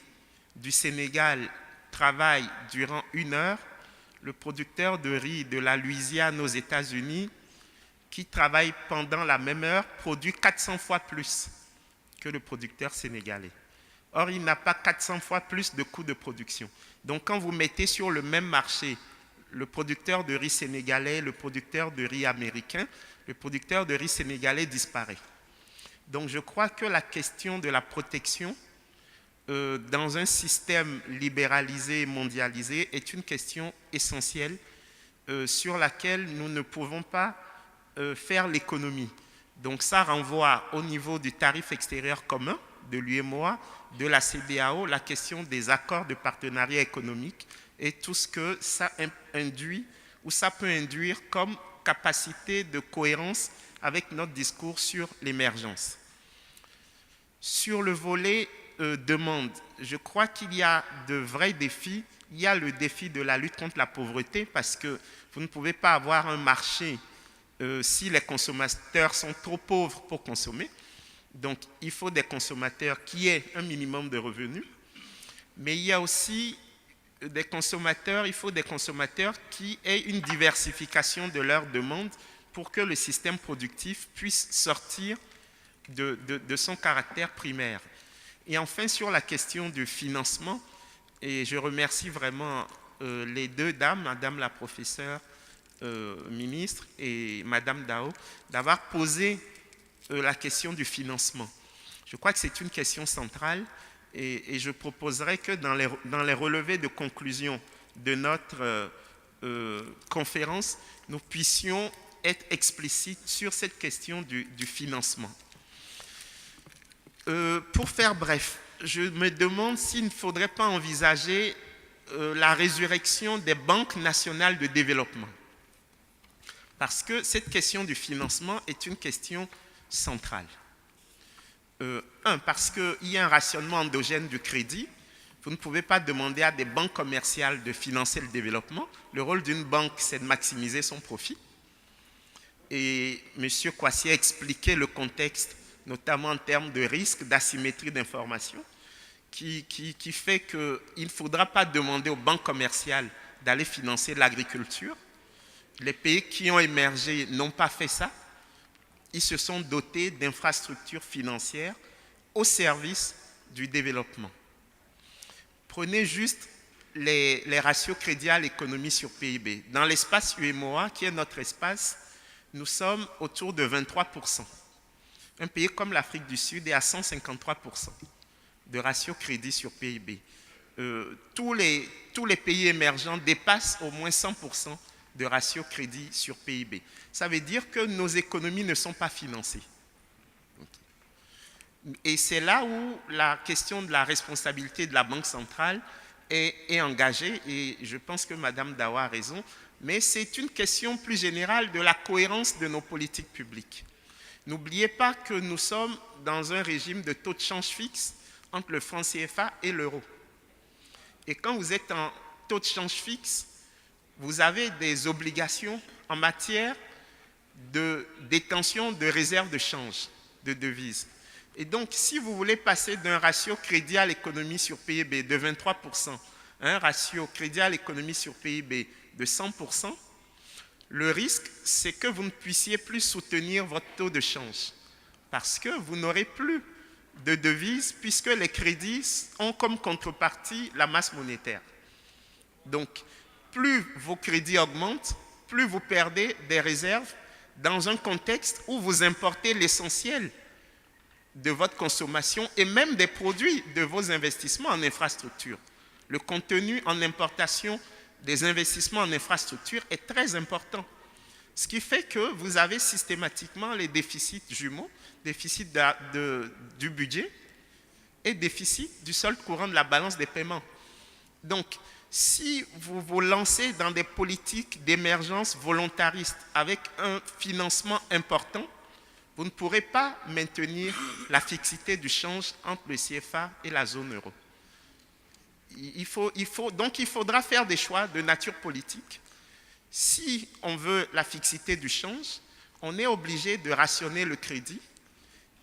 du Sénégal travaille durant 1 heure, le producteur de riz de la Louisiane aux États-Unis, qui travaille pendant la même heure, produit 400 fois plus que le producteur sénégalais. Or, il n'a pas 400 fois plus de coûts de production. Donc, quand vous mettez sur le même marché le producteur de riz sénégalais, le producteur de riz américain, le producteur de riz sénégalais disparaît. Donc, je crois que la question de la protection dans un système libéralisé et mondialisé est une question essentielle sur laquelle nous ne pouvons pas faire l'économie. Donc ça renvoie au niveau du tarif extérieur commun de l'UEMOA, de la CEDEAO, la question des accords de partenariat économique et tout ce que ça induit ou ça peut induire comme capacité de cohérence avec notre discours sur l'émergence. Sur le volet demande, je crois qu'il y a de vrais défis il y a le défi de la lutte contre la pauvreté, parce que vous ne pouvez pas avoir un marché si les consommateurs sont trop pauvres pour consommer. Donc, il faut des consommateurs qui aient un minimum de revenus. Mais il y a aussi des consommateurs, il faut des consommateurs qui aient une diversification de leurs demandes pour que le système productif puisse sortir de son caractère primaire. Et enfin, sur la question du financement, et je remercie vraiment les deux dames, Madame la professeure ministre et Madame Dao, d'avoir posé la question du financement. Je crois que c'est une question centrale et je proposerai que dans les relevés de conclusion de notre conférence, nous puissions être explicites sur cette question du financement. Pour faire bref, je me demande s'il ne faudrait pas envisager la résurrection des banques nationales de développement. Parce que cette question du financement est une question centrale. Parce qu'il y a un rationnement endogène du crédit. Vous ne pouvez pas demander à des banques commerciales de financer le développement. Le rôle d'une banque, c'est de maximiser son profit. Et M. Kouassi a expliqué le contexte, notamment en termes de risque, d'asymétrie d'information, qui fait qu'il ne faudra pas demander aux banques commerciales d'aller financer l'agriculture. Les pays qui ont émergé n'ont pas fait ça. Ils se sont dotés d'infrastructures financières au service du développement. Prenez juste les ratios crédit à l'économie sur PIB. Dans l'espace UEMOA, qui est notre espace, nous sommes autour de 23%. Un pays comme l'Afrique du Sud est à 153% de ratio crédit sur PIB. Tous les pays émergents dépassent au moins 100% de ratio crédit sur PIB. Ça veut dire que nos économies ne sont pas financées. Et c'est là où la question de la responsabilité de la Banque centrale est engagée, et je pense que Mme Dawa a raison, mais c'est une question plus générale de la cohérence de nos politiques publiques. N'oubliez pas que nous sommes dans un régime de taux de change fixe entre le franc CFA et l'euro. Et quand vous êtes en taux de change fixe, vous avez des obligations en matière de détention de réserves de change, de devises. Et donc, si vous voulez passer d'un ratio crédit à l'économie sur PIB de 23% à un ratio crédit à l'économie sur PIB de 100%, le risque, c'est que vous ne puissiez plus soutenir votre taux de change parce que vous n'aurez plus de devises puisque les crédits ont comme contrepartie la masse monétaire. Donc, plus vos crédits augmentent, plus vous perdez des réserves dans un contexte où vous importez l'essentiel de votre consommation et même des produits de vos investissements en infrastructure. Le contenu en importation des investissements en infrastructure est très important. Ce qui fait que vous avez systématiquement les déficits jumeaux, déficit du budget et déficit du solde courant de la balance des paiements. Donc, si vous vous lancez dans des politiques d'émergence volontaristes avec un financement important, vous ne pourrez pas maintenir la fixité du change entre le CFA et la zone euro. Donc il faudra faire des choix de nature politique. Si on veut la fixité du change, on est obligé de rationner le crédit.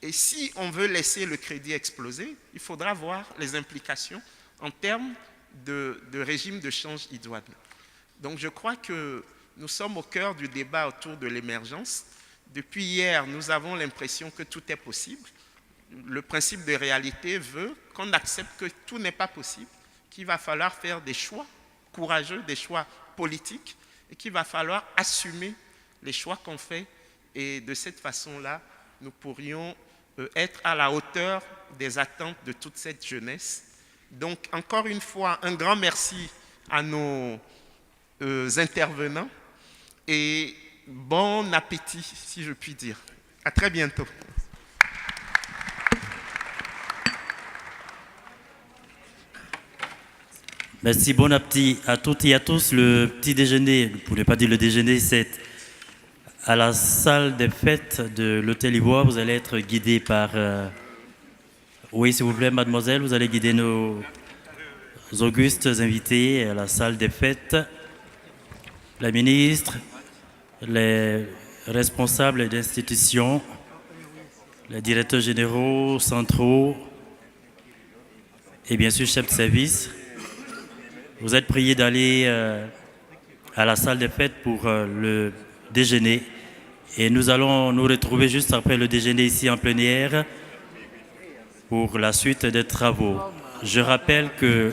Et si on veut laisser le crédit exploser, il faudra voir les implications en termes de régime de change idoine. Donc je crois que nous sommes au cœur du débat autour de l'émergence. Depuis hier, nous avons l'impression que tout est possible. Le principe de réalité veut qu'on accepte que tout n'est pas possible, qu'il va falloir faire des choix courageux, des choix politiques, et qu'il va falloir assumer les choix qu'on fait. Et de cette façon-là, nous pourrions être à la hauteur des attentes de toute cette jeunesse. Donc, encore une fois, un grand merci à nos intervenants et bon appétit, si je puis dire. À très bientôt. Merci, bon appétit à toutes et à tous. Le petit déjeuner, pour ne pas dire le déjeuner, c'est à la salle des fêtes de l'Hôtel Ivoire. Vous allez être guidé par... Oui, s'il vous plaît, mademoiselle, vous allez guider nos augustes invités à la salle des fêtes, la ministre, les responsables d'institutions, les directeurs généraux, centraux et bien sûr chefs de service. Vous êtes priés d'aller à la salle des fêtes pour le déjeuner et nous allons nous retrouver juste après le déjeuner ici en plénière pour la suite des travaux. Je rappelle que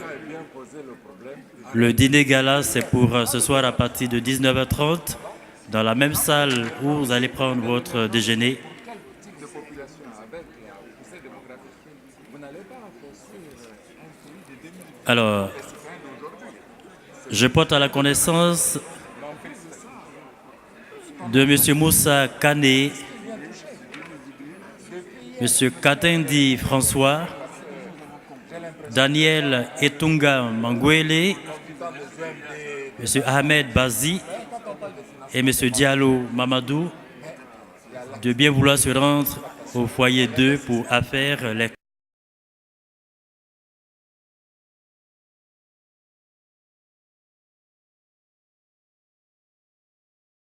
le dîner gala, c'est pour ce soir à partir de 19h30 dans la même salle où vous allez prendre votre déjeuner. Alors, je porte à la connaissance de M. Moussa Kane, M. Katendi François, Daniel Etunga Mangwele, M. Ahmed Bazi et M. Diallo Mamadou de bien vouloir se rendre au foyer 2 pour affaire les